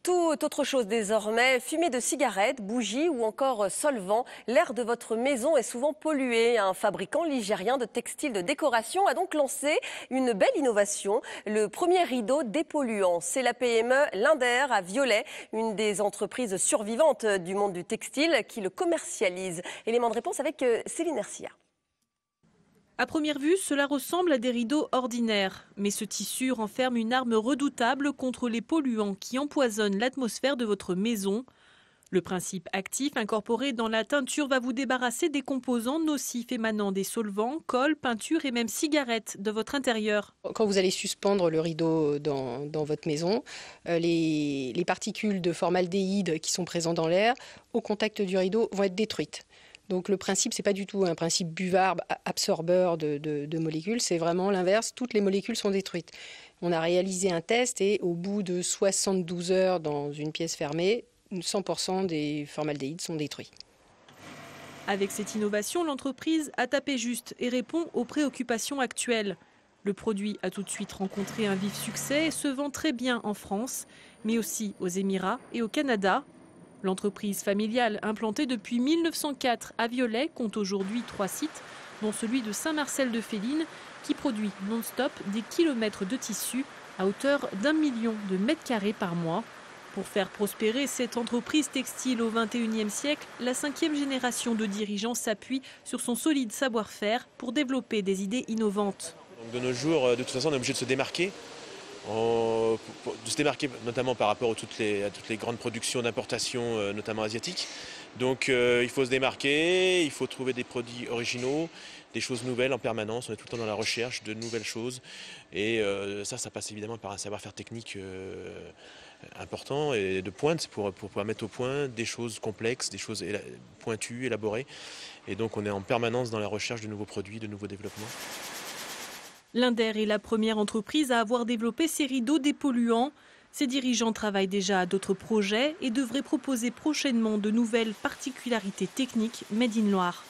Tout autre chose désormais, fumée de cigarettes, bougies ou encore solvants. L'air de votre maison est souvent pollué. Un fabricant ligérien de textiles de décoration a donc lancé une belle innovation, le premier rideau dépolluant. C'est la PME Linder à Viollet, une des entreprises survivantes du monde du textile qui le commercialise. Élément de réponse avec Céline Hercia. À première vue, cela ressemble à des rideaux ordinaires. Mais ce tissu renferme une arme redoutable contre les polluants qui empoisonnent l'atmosphère de votre maison. Le principe actif incorporé dans la teinture va vous débarrasser des composants nocifs émanant des solvants, colle, peinture et même cigarettes de votre intérieur. Quand vous allez suspendre le rideau dans votre maison, les particules de formaldéhyde qui sont présentes dans l'air, au contact du rideau, vont être détruites. Donc le principe, ce n'est pas du tout un principe buvard, absorbeur de molécules, c'est vraiment l'inverse, toutes les molécules sont détruites. On a réalisé un test et au bout de 72 heures dans une pièce fermée, 100% des formaldéhydes sont détruits. Avec cette innovation, l'entreprise a tapé juste et répond aux préoccupations actuelles. Le produit a tout de suite rencontré un vif succès et se vend très bien en France, mais aussi aux Émirats et au Canada. L'entreprise familiale implantée depuis 1904 à Viollet compte aujourd'hui 3 sites, dont celui de Saint-Marcel-de-Féline, qui produit non-stop des kilomètres de tissu à hauteur d'1 million de mètres carrés par mois. Pour faire prospérer cette entreprise textile au XXIe siècle, la 5e génération de dirigeants s'appuie sur son solide savoir-faire pour développer des idées innovantes. Donc de nos jours, de toute façon, on est obligé de se démarquer. De se démarquer notamment par rapport à toutes les grandes productions d'importation, notamment asiatiques. Donc il faut se démarquer, il faut trouver des produits originaux, des choses nouvelles en permanence. On est tout le temps dans la recherche de nouvelles choses. Et ça passe évidemment par un savoir-faire technique important et de pointe pour pouvoir mettre au point des choses complexes, des choses pointues, élaborées. Et donc on est en permanence dans la recherche de nouveaux produits, de nouveaux développements. Linder est la première entreprise à avoir développé ces rideaux dépolluants. Ses dirigeants travaillent déjà à d'autres projets et devraient proposer prochainement de nouvelles particularités techniques made in Loire.